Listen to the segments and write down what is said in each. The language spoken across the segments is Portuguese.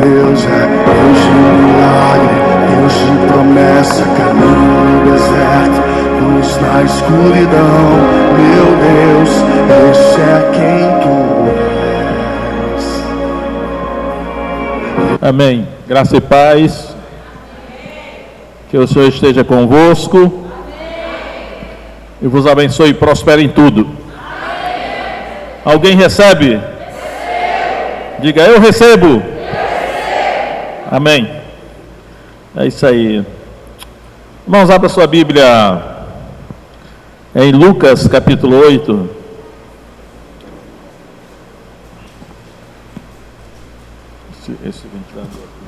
Deus é Deus de milagre, Deus de promessa, caminho no deserto, luz na escuridão. Meu Deus, esse é quem tu és. Amém. Graça e paz. Que o Senhor esteja convosco. E vos abençoe e prospere em tudo. Alguém recebe? Recebo. Diga, eu recebo. Eu recebo. Amém. É isso aí. Vamos abrir a sua Bíblia em Lucas capítulo 8. Esse ventilador aqui.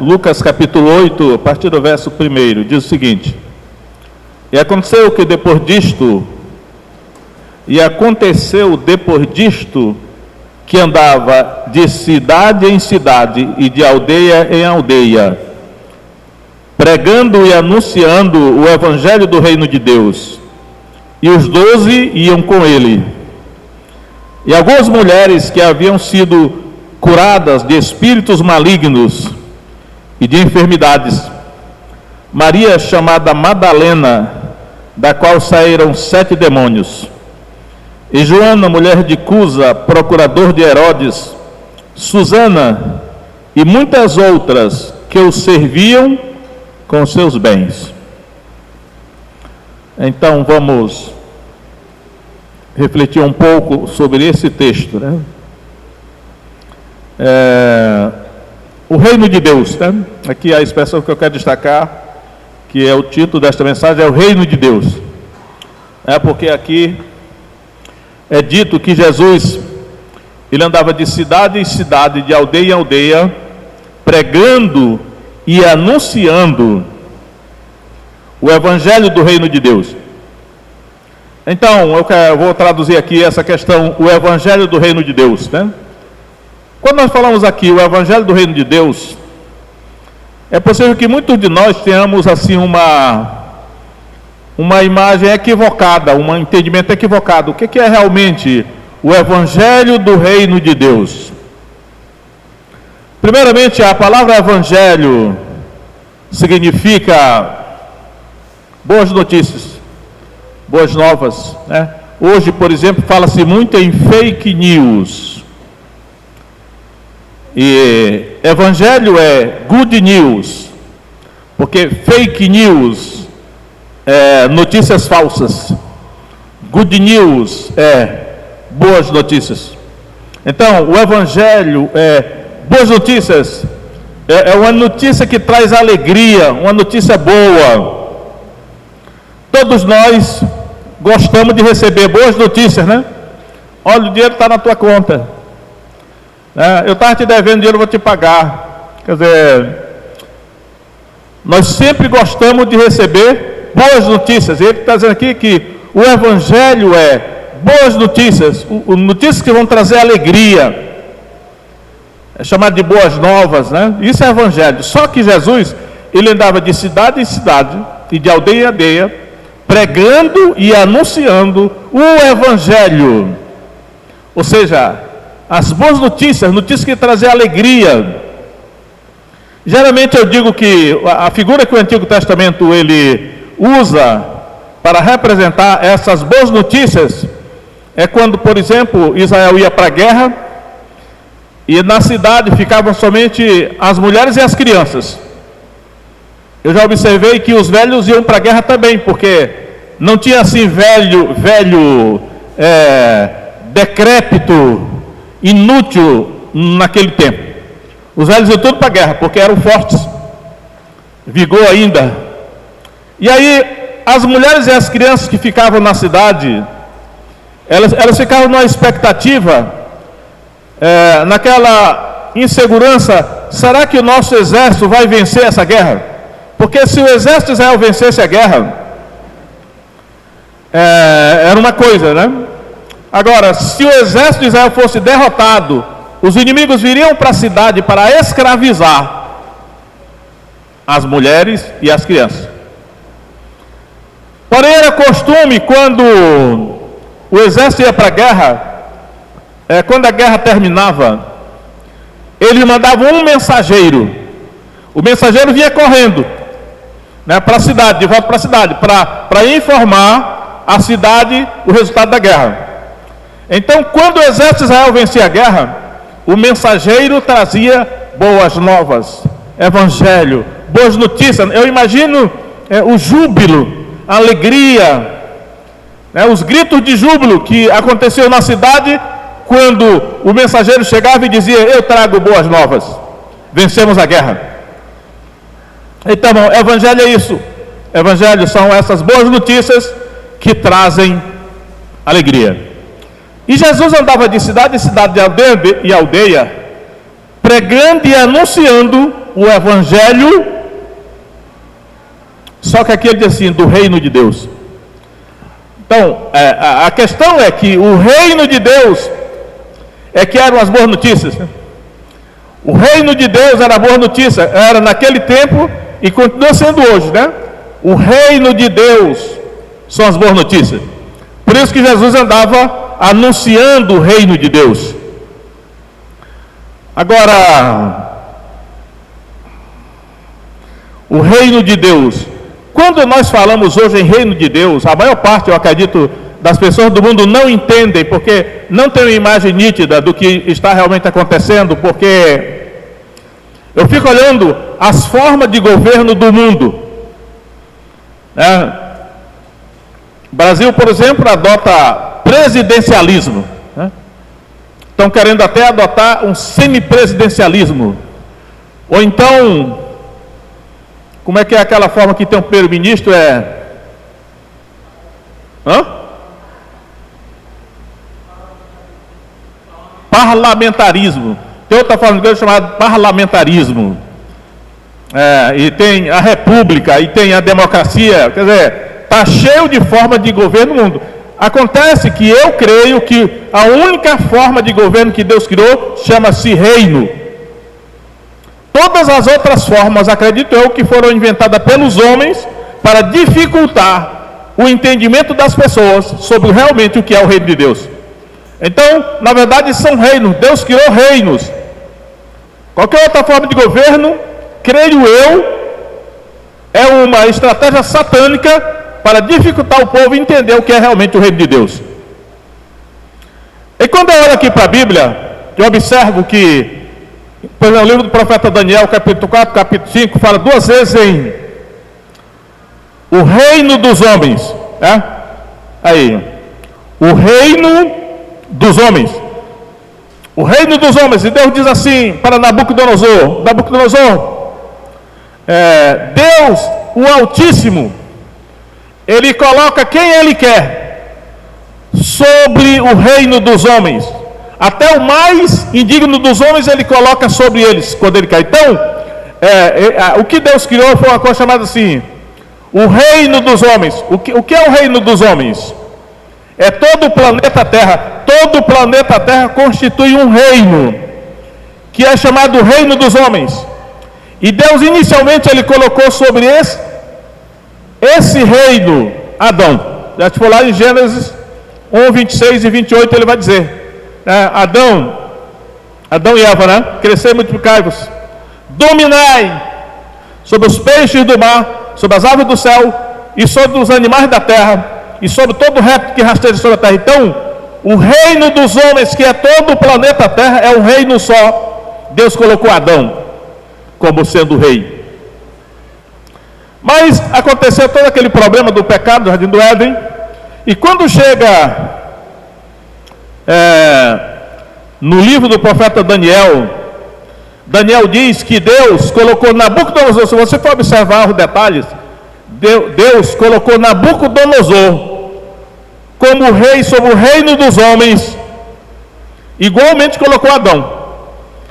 Lucas capítulo 8, a partir do verso 1, diz o seguinte: E aconteceu depois disto, que andava de cidade em cidade e de aldeia em aldeia, pregando e anunciando o evangelho do reino de Deus. E os 12 iam com ele. E algumas mulheres que haviam sido curadas de espíritos malignos e de enfermidades, Maria chamada Madalena, da qual saíram 7 demônios, e Joana, mulher de Cusa, procurador de Herodes, Susana e muitas outras que o serviam com seus bens. Então vamos refletir um pouco sobre esse texto, né? O reino de Deus, né? Aqui a expressão que eu quero destacar, que é o título desta mensagem, é o reino de Deus. Porque aqui é dito que Jesus, ele andava de cidade em cidade, de aldeia em aldeia, pregando e anunciando o evangelho do reino de Deus. Então, eu vou traduzir aqui essa questão, o evangelho do reino de Deus, né? Quando nós falamos aqui o evangelho do reino de Deus, é possível que muitos de nós tenhamos assim uma imagem equivocada, um entendimento equivocado. O que é realmente o evangelho do reino de Deus? Primeiramente, a palavra evangelho significa boas notícias, boas novas, né? Hoje, por exemplo, fala-se muito em fake news. E evangelho é good news, porque fake news é notícias falsas, good news é boas notícias. Então, o evangelho é boas notícias, é uma notícia que traz alegria, uma notícia boa. Todos nós gostamos de receber boas notícias, né? Olha, o dinheiro está na tua conta. Eu estava te devendo dinheiro, eu vou te pagar. Quer dizer, nós sempre gostamos de receber boas notícias. Ele está dizendo aqui que o evangelho é boas notícias, notícias que vão trazer alegria. É chamado de boas novas, né? Isso é evangelho. Só que Jesus, ele andava de cidade em cidade e de aldeia em aldeia, pregando e anunciando o evangelho. Ou seja, as boas notícias, notícias que trazem alegria. Geralmente eu digo que a figura que o Antigo Testamento ele usa para representar essas boas notícias é quando, por exemplo, Israel ia para a guerra e na cidade ficavam somente as mulheres e as crianças. Eu já observei que os velhos iam para a guerra também, porque não tinha assim velho decrépito, inútil naquele tempo. Os velhos iam tudo para a guerra, porque eram fortes, vigor ainda. E aí, as mulheres e as crianças que ficavam na cidade, elas ficavam numa expectativa, naquela insegurança: será que o nosso exército vai vencer essa guerra? Porque se o exército de Israel vencesse a guerra, era uma coisa, né? Agora, se o exército de Israel fosse derrotado os inimigos viriam para a cidade para escravizar as mulheres e as crianças. Porém, era costume, quando o exército ia para a guerra, quando a guerra terminava, eles mandavam um mensageiro. O mensageiro vinha correndo, né, para a cidade, de volta para a cidade, para informar a cidade o resultado da guerra. Então, quando o exército de Israel vencia a guerra, o mensageiro trazia boas novas, evangelho, boas notícias. Eu imagino o júbilo, a alegria, né, os gritos de júbilo que aconteciam na cidade quando o mensageiro chegava e dizia: eu trago boas novas, vencemos a guerra. Então, evangelho é isso. Evangelho são essas boas notícias que trazem alegria. E Jesus andava de cidade em cidade, de aldeia e aldeia, pregando e anunciando o evangelho. Só que aqui ele diz assim, do reino de Deus. Então, a questão é que o reino de Deus é que eram as boas notícias, né? O reino de Deus era a boa notícia, era naquele tempo e continua sendo hoje, né? O reino de Deus são as boas notícias. Por isso que Jesus andava anunciando o reino de Deus. Agora, o reino de Deus, quando nós falamos hoje em reino de Deus, a maior parte, eu acredito, das pessoas do mundo não entendem, porque não tem uma imagem nítida do que está realmente acontecendo, porque eu fico olhando as formas de governo do mundo, né? O Brasil, por exemplo, adota presidencialismo, né? Estão querendo até adotar um semipresidencialismo. Ou então, como é que é aquela forma que tem um primeiro-ministro? Parlamentarismo. Tem outra forma de governo chamada parlamentarismo. E tem a república, e tem a democracia. Quer dizer, está cheio de forma de governo no mundo. Acontece que eu creio que a única forma de governo que Deus criou chama-se reino. Todas as outras formas, acredito eu, que foram inventadas pelos homens para dificultar o entendimento das pessoas sobre realmente o que é o reino de Deus. Então, na verdade, são reinos. Deus criou reinos. Qualquer outra forma de governo, creio eu, é uma estratégia satânica para dificultar o povo entender o que é realmente o reino de Deus. E quando eu olho aqui para a Bíblia, eu observo que, por exemplo, o livro do profeta Daniel, capítulo 4, capítulo 5, fala duas vezes em o reino dos homens, né? Aí, o reino dos homens. O reino dos homens. E Deus diz assim para Nabucodonosor: Deus, o Altíssimo, Ele coloca quem Ele quer sobre o reino dos homens. Até o mais indigno dos homens Ele coloca sobre eles quando Ele quer. Então, o que Deus criou foi uma coisa chamada assim, o reino dos homens. O que é o reino dos homens? É todo o planeta Terra. Todo o planeta Terra constitui um reino, que é chamado reino dos homens. E Deus inicialmente Ele colocou sobre esse reino Adão. Já te for lá em Gênesis 1, 26 e 28 Ele vai dizer, Adão e Eva, né? Crescei e multiplicai-vos, dominai sobre os peixes do mar, sobre as aves do céu e sobre os animais da terra e sobre todo o réptil que rasteja sobre a terra. Então, o reino dos homens, que é todo o planeta Terra, é um reino só. Deus colocou Adão como sendo rei. Mas aconteceu todo aquele problema do pecado do Jardim do Éden, e quando chega no livro do profeta Daniel, Daniel diz que Deus colocou Nabucodonosor. Se você for observar os detalhes, Deus colocou Nabucodonosor como rei sobre o reino dos homens, igualmente colocou Adão.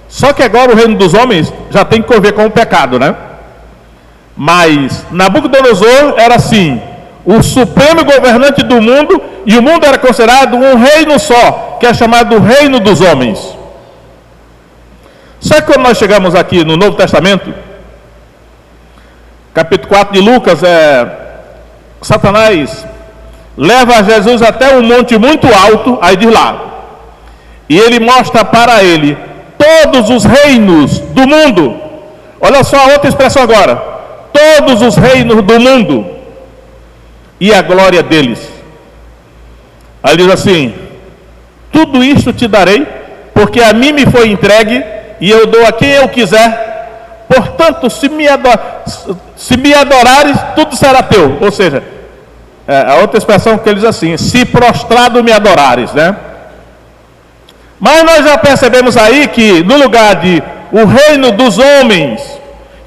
Só que agora o reino dos homens já tem que ver com o pecado, né? Mas Nabucodonosor era assim, o supremo governante do mundo, e o mundo era considerado um reino só, que é chamado reino dos homens. Só que quando nós chegamos aqui no Novo Testamento, capítulo 4 de Lucas, Satanás leva Jesus até um monte muito alto, aí diz lá, e ele mostra para ele todos os reinos do mundo. Olha só a outra expressão agora: todos os reinos do mundo e a glória deles. Aí diz assim: tudo isto te darei, porque a mim me foi entregue, e eu dou a quem eu quiser. Portanto, se me adorares, tudo será teu. Ou seja, a outra expressão que ele diz assim: se prostrado me adorares, né? Mas nós já percebemos aí que no lugar de o reino dos homens,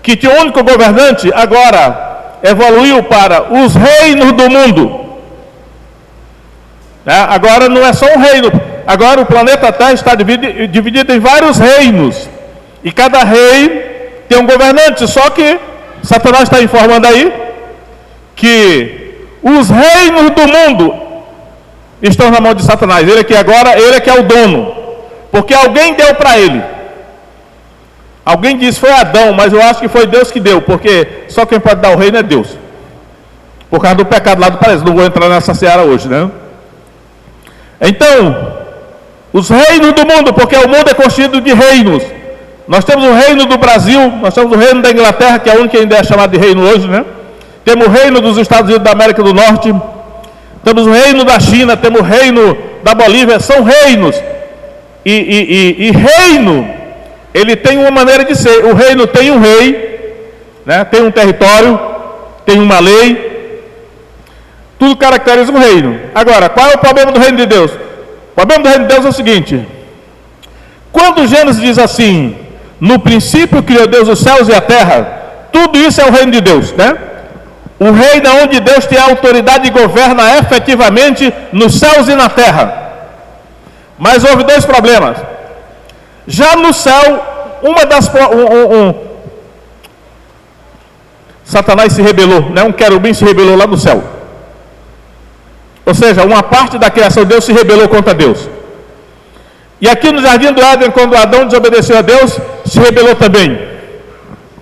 que tinha um único governante, agora evoluiu para os reinos do mundo. Agora não é só um reino, agora o planeta Terra está dividido em vários reinos, e cada rei tem um governante. Só que Satanás está informando aí que os reinos do mundo estão na mão de Satanás. Ele que agora, ele que é o dono, porque alguém deu para ele. Alguém disse foi Adão, mas eu acho que foi Deus que deu, porque só quem pode dar o reino é Deus, por causa do pecado lá do paraíso. Não vou entrar nessa seara hoje, né? Então, os reinos do mundo, porque o mundo é constituído de reinos. Nós temos o reino do Brasil, nós temos o reino da Inglaterra, que é a única ainda é chamada de reino hoje, né? Temos o reino dos Estados Unidos da América do Norte, temos o reino da China, temos o reino da Bolívia. São reinos. E reino, ele tem uma maneira de ser. O reino tem um rei, né? Tem um território, tem uma lei. Tudo caracteriza um reino. Agora, qual é o problema do reino de Deus? O problema do reino de Deus é o seguinte: quando Gênesis diz assim, no princípio criou Deus os céus e a terra, tudo isso é o reino de Deus, né? O reino é onde Deus tem a autoridade e governa efetivamente nos céus e na terra. Mas houve dois problemas. Já no céu, Satanás se rebelou, né? Um querubim se rebelou lá no céu. Ou seja, uma parte da criação de Deus se rebelou contra Deus. E aqui no jardim do Éden, quando Adão desobedeceu a Deus, se rebelou também.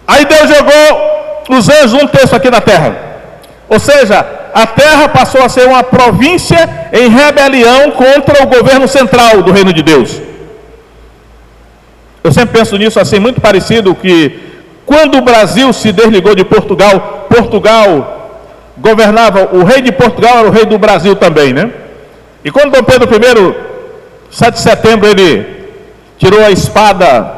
Aí Deus jogou os anjos, um terço aqui na terra. Ou seja, a terra passou a ser uma província em rebelião contra o governo central do reino de Deus. Eu sempre penso nisso assim, muito parecido, que quando o Brasil se desligou de Portugal, Portugal governava, o rei de Portugal era o rei do Brasil também, né? E quando Dom Pedro I, 7 de setembro, ele tirou a espada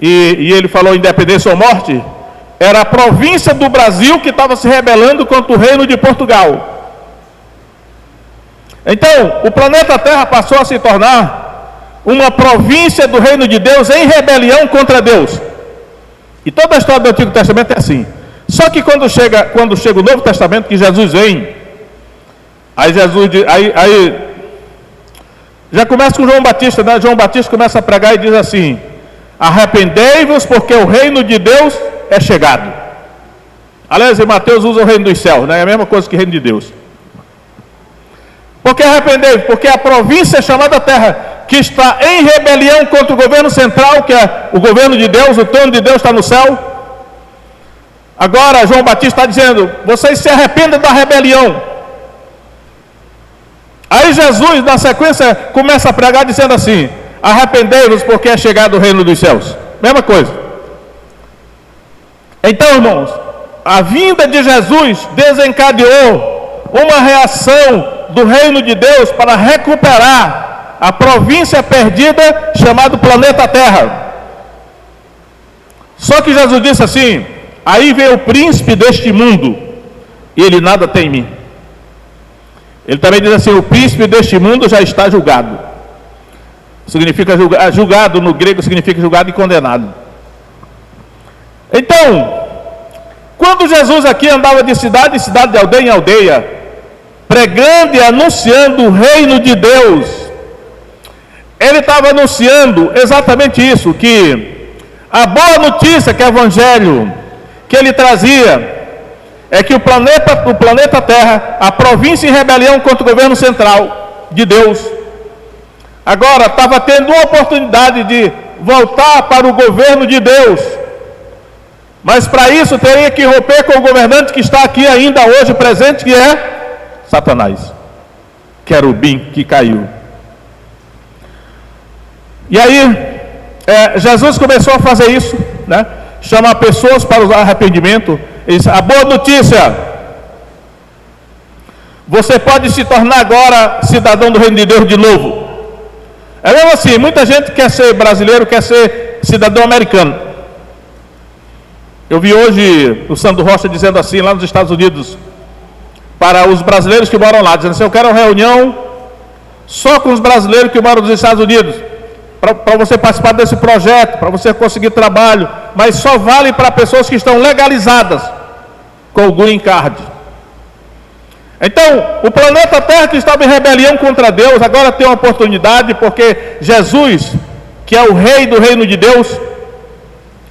e ele falou independência ou morte, era a província do Brasil que estava se rebelando contra o reino de Portugal. Então, o planeta Terra passou a se tornar uma província do reino de Deus em rebelião contra Deus. E toda a história do Antigo Testamento é assim. Só que quando chega o Novo Testamento, que Jesus vem, aí já começa com João Batista, né? João Batista começa a pregar e diz assim: arrependei-vos, porque o reino de Deus é chegado. Aliás, em Mateus usa o reino dos céus, né? É a mesma coisa que o reino de Deus. Por que arrependei-vos? Porque a província chamada terra, que está em rebelião contra o governo central, que é o governo de Deus, o trono de Deus está no céu. Agora João Batista está dizendo: vocês se arrependam da rebelião. Aí Jesus, na sequência, começa a pregar dizendo assim: arrependei-vos, porque é chegado o reino dos céus. Mesma coisa. Então, irmãos, a vinda de Jesus desencadeou uma reação do reino de Deus para recuperar a província perdida chamada planeta Terra. Só que Jesus disse assim: aí vem o príncipe deste mundo, e ele nada tem em mim. Ele também diz assim: o príncipe deste mundo já está julgado. Significa julgado, no grego significa julgado e condenado. Então, quando Jesus aqui andava de cidade em cidade, de aldeia em aldeia, pregando e anunciando o reino de Deus, ele estava anunciando exatamente isso, que a boa notícia, que é o evangelho que ele trazia, é que o planeta Terra, a província em rebelião contra o governo central de Deus, agora estava tendo uma oportunidade de voltar para o governo de Deus. Mas para isso teria que romper com o governante que está aqui ainda hoje presente, que é Satanás, querubim que caiu. E aí, Jesus começou a fazer isso, né? Chamar pessoas para o arrependimento. Ele disse: a boa notícia, você pode se tornar agora cidadão do reino de Deus de novo. É mesmo assim, muita gente quer ser brasileiro, quer ser cidadão americano. Eu vi hoje o Sandro Rocha dizendo assim, lá nos Estados Unidos, para os brasileiros que moram lá, dizendo assim: eu quero uma reunião só com os brasileiros que moram nos Estados Unidos, para você participar desse projeto, para você conseguir trabalho, mas só vale para pessoas que estão legalizadas com o Green Card. Então, o planeta Terra que estava em rebelião contra Deus, agora tem uma oportunidade, porque Jesus, que é o rei do reino de Deus,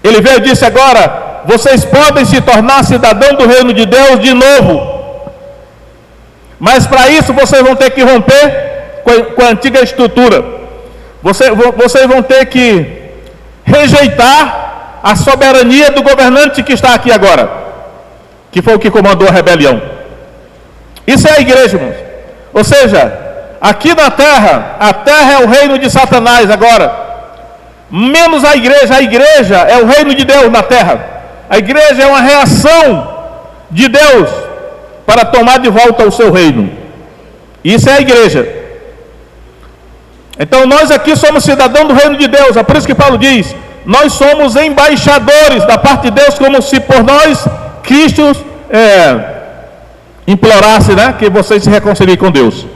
ele veio e disse: agora, vocês podem se tornar cidadão do reino de Deus de novo. Mas para isso vocês vão ter que romper com a antiga estrutura. Vocês vão ter que rejeitar a soberania do governante que está aqui agora, que foi o que comandou a rebelião. Isso é a igreja, irmãos. Ou seja, aqui na terra, a terra é o reino de Satanás agora, menos a igreja é o reino de Deus na terra. A igreja é uma reação de Deus para tomar de volta o seu reino. Isso é a igreja. Então nós aqui somos cidadãos do reino de Deus. É por isso que Paulo diz: nós somos embaixadores da parte de Deus, como se por nós Cristo implorasse, né, que vocês se reconciliem com Deus.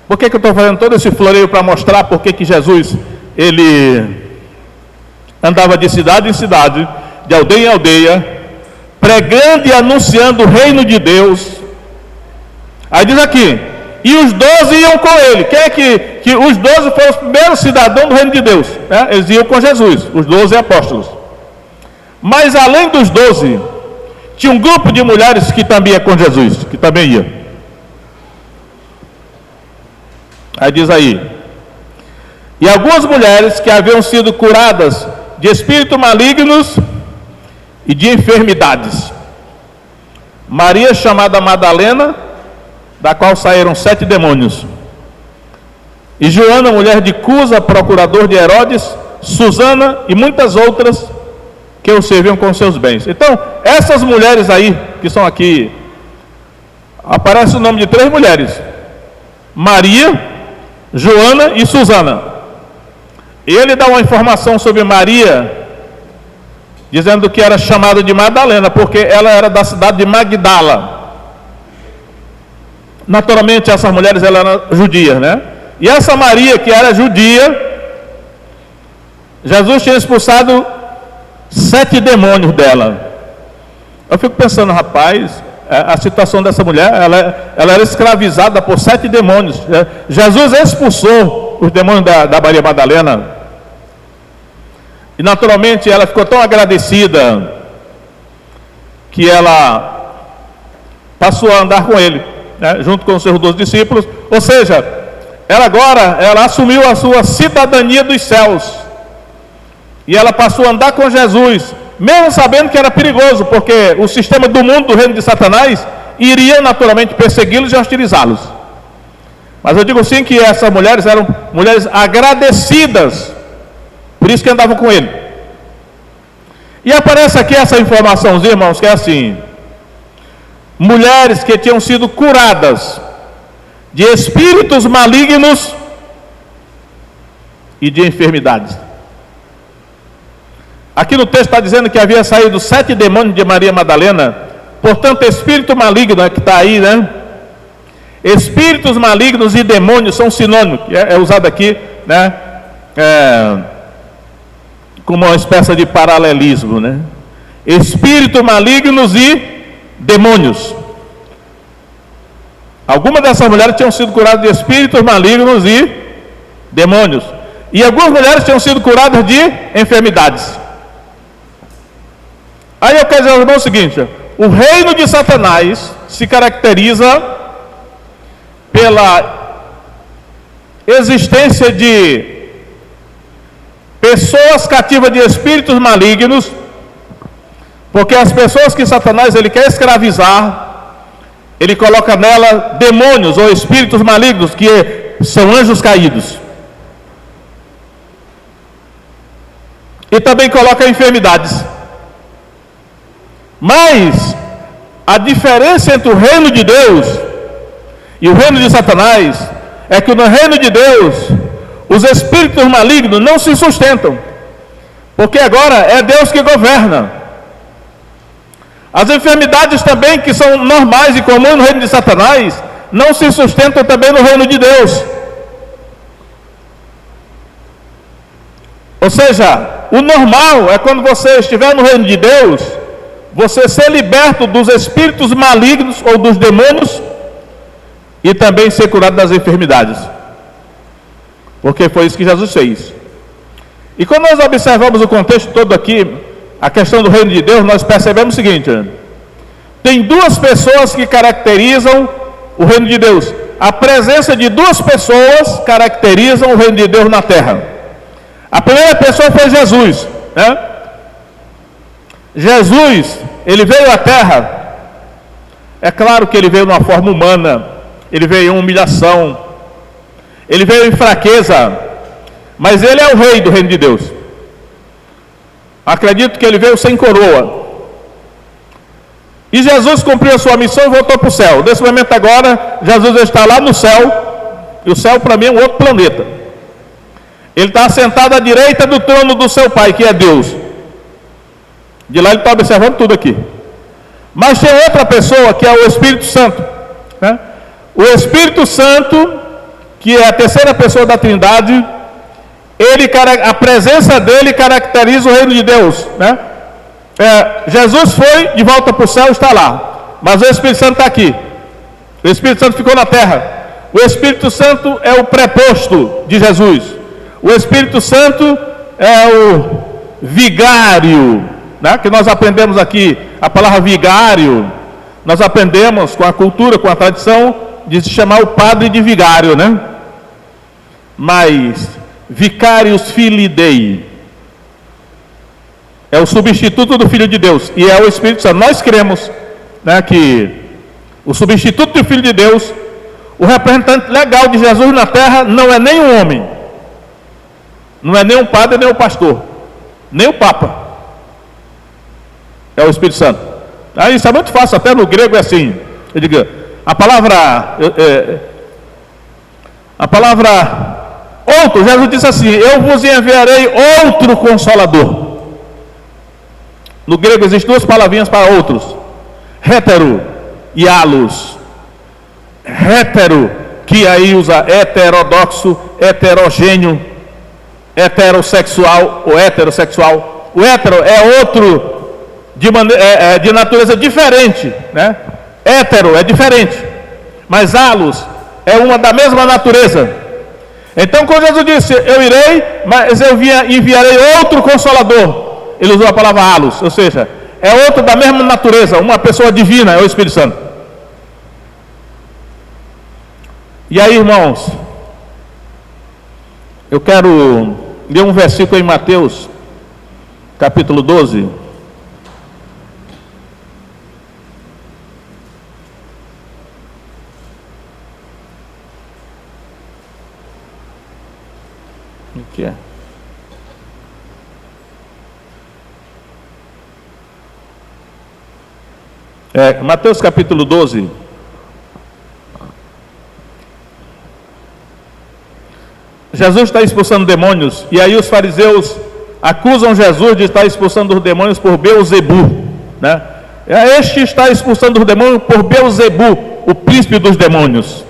Por que eu estou fazendo todo esse floreio? Para mostrar por que Jesus, ele andava de cidade em cidade, de aldeia em aldeia, pregando e anunciando o reino de Deus. Aí diz aqui: e os 12 iam com ele. Quem é que os 12 foram os primeiros cidadãos do reino de Deus, né? Eles iam com Jesus, os 12 apóstolos. Mas além dos 12, tinha um grupo de mulheres que também ia com Jesus, que também ia. Aí diz aí: e algumas mulheres que haviam sido curadas de espíritos malignos e de enfermidades. Maria, chamada Madalena, da qual saíram 7 demônios. E Joana, mulher de Cusa, procurador de Herodes, Susana e muitas outras que o serviam com seus bens. Então, essas mulheres aí, que são aqui, aparece o nome de 3 mulheres: Maria, Joana e Susana. E ele dá uma informação sobre Maria, dizendo que era chamada de Madalena, porque ela era da cidade de Magdala. Naturalmente, essas mulheres eram judias, né? E essa Maria, que era judia, Jesus tinha expulsado 7 demônios dela. Eu fico pensando, rapaz, a situação dessa mulher, ela era escravizada por 7 demônios. Jesus expulsou os demônios da Maria Madalena. E naturalmente ela ficou tão agradecida que ela passou a andar com ele, né, junto com os seus 12 discípulos. Ou seja, ela assumiu a sua cidadania dos céus. E ela passou a andar com Jesus, mesmo sabendo que era perigoso, porque o sistema do mundo, do reino de Satanás, iria naturalmente persegui-los e hostilizá-los. Mas eu digo sim que essas mulheres eram mulheres agradecidas, por isso que andavam com ele. E aparece aqui essa informação, irmãos, que é assim: mulheres que tinham sido curadas de espíritos malignos e de enfermidades. Aqui no texto está dizendo que havia saído 7 demônios de Maria Madalena. Portanto, espírito maligno, que está aí, né? Espíritos malignos e demônios são sinônimos, que é usado aqui, né? Como uma espécie de paralelismo, né? Espíritos malignos e demônios. Algumas dessas mulheres tinham sido curadas de espíritos malignos e demônios. E algumas mulheres tinham sido curadas de enfermidades. Aí eu quero dizer, irmão, o seguinte: o reino de Satanás se caracteriza pela existência de pessoas cativas de espíritos malignos, porque as pessoas que Satanás ele quer escravizar, ele coloca nela demônios ou espíritos malignos, que são anjos caídos. E também coloca enfermidades. Mas a diferença entre o reino de Deus e o reino de Satanás é que no reino de Deus os espíritos malignos não se sustentam, porque agora é Deus que governa. As enfermidades também, que são normais e comuns no reino de Satanás, não se sustentam também no reino de Deus. Ou seja, o normal é quando você estiver no reino de Deus, você ser liberto dos espíritos malignos ou dos demônios e também ser curado das enfermidades. Porque foi isso que Jesus fez. E quando nós observamos o contexto todo aqui, a questão do reino de Deus, nós percebemos o seguinte: tem duas pessoas que caracterizam o reino de Deus. A presença de duas pessoas caracterizam o reino de Deus na terra. A primeira pessoa foi Jesus, né? Jesus, ele veio à terra. É claro que ele veio numa forma humana, ele veio em humilhação, ele veio em fraqueza, mas ele é o rei do reino de Deus. Acredito que ele veio sem coroa. E Jesus cumpriu a sua missão e voltou para o céu. Nesse momento agora, Jesus está lá no céu, e o céu para mim é um outro planeta. Ele está sentado à direita do trono do seu Pai, que é Deus. De lá ele está observando tudo aqui. Mas tem outra pessoa, que é o Espírito Santo, né? O Espírito Santo, que é a terceira pessoa da Trindade, a presença dele caracteriza o reino de Deus, né? Jesus foi de volta para o céu, está lá, mas o Espírito Santo está aqui. O Espírito Santo ficou na terra. O Espírito Santo é o preposto de Jesus. O Espírito Santo é o vigário, né? Que nós aprendemos aqui, a palavra vigário, nós aprendemos com a cultura, com a tradição, de se chamar o padre de vigário, né? Mas Vicarius Filii Dei é o substituto do Filho de Deus, e é o Espírito Santo. Nós cremos, né, que o substituto do Filho de Deus, o representante legal de Jesus na terra, não é nem um homem, não é nem um padre, nem um pastor, nem o Papa, é o Espírito Santo. Isso é muito fácil, até no grego é assim. Eu digo, a palavra outro, Jesus disse assim: eu vos enviarei outro Consolador. No grego existem duas palavrinhas para outros: hétero e alus. Hétero, que aí usa heterodoxo, heterogêneo, heterossexual ou heterossexual. O hétero é outro de natureza diferente, né? Hétero é diferente, mas alus é uma da mesma natureza. Então, quando Jesus disse: eu irei, mas eu enviarei outro Consolador, ele usou a palavra alus, ou seja, é outro da mesma natureza, uma pessoa divina, é o Espírito Santo. E aí, irmãos, eu quero ler um versículo em Mateus, capítulo 12. O que é? Mateus capítulo 12. Jesus está expulsando demônios, e aí os fariseus acusam Jesus de estar expulsando os demônios por Beelzebu, né? Este está expulsando os demônios por Beelzebu, o príncipe dos demônios.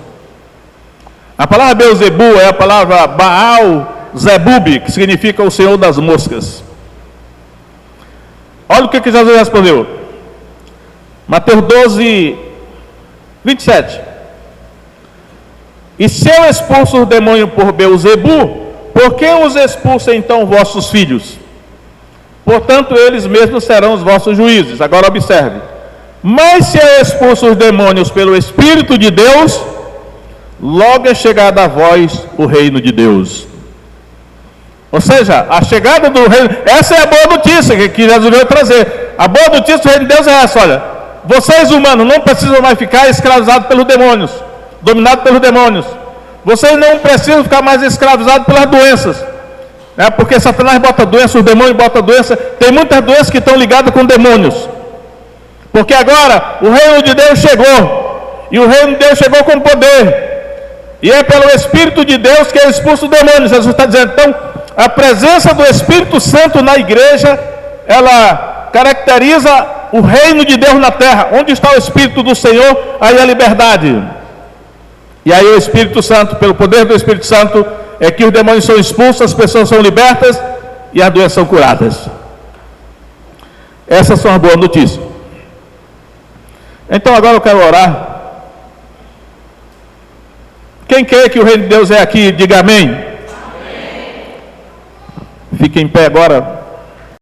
A palavra Beelzebu é a palavra Baal Zebub, que significa o Senhor das moscas. Olha o que Jesus respondeu. Mateus 12, 27. E se eu expulso o demônio por Beelzebu, por que os expulsa então vossos filhos? Portanto, eles mesmos serão os vossos juízes. Agora observe. Mas se eu expulso os demônios pelo Espírito de Deus, logo é chegada a vós o reino de Deus. Ou seja, a chegada do reino, essa é a boa notícia que Jesus veio trazer. A boa notícia do reino de Deus é essa: olha, vocês humanos não precisam mais ficar escravizados pelos demônios, dominados pelos demônios. Vocês não precisam ficar mais escravizados pelas doenças, né? Porque Satanás bota doença, os demônios botam doença. Tem muitas doenças que estão ligadas com demônios. Porque agora o reino de Deus chegou, e o reino de Deus chegou com poder, e é pelo Espírito de Deus que é expulso o demônio. Jesus está dizendo, então, a presença do Espírito Santo na igreja, ela caracteriza o reino de Deus na terra. Onde está o Espírito do Senhor, aí a liberdade. E aí o Espírito Santo, pelo poder do Espírito Santo, é que os demônios são expulsos, as pessoas são libertas e as doenças são curadas. Essas são as boas notícias. Então agora eu quero orar. Quem quer que o reino de Deus é aqui, diga amém. Amém. Fique em pé agora.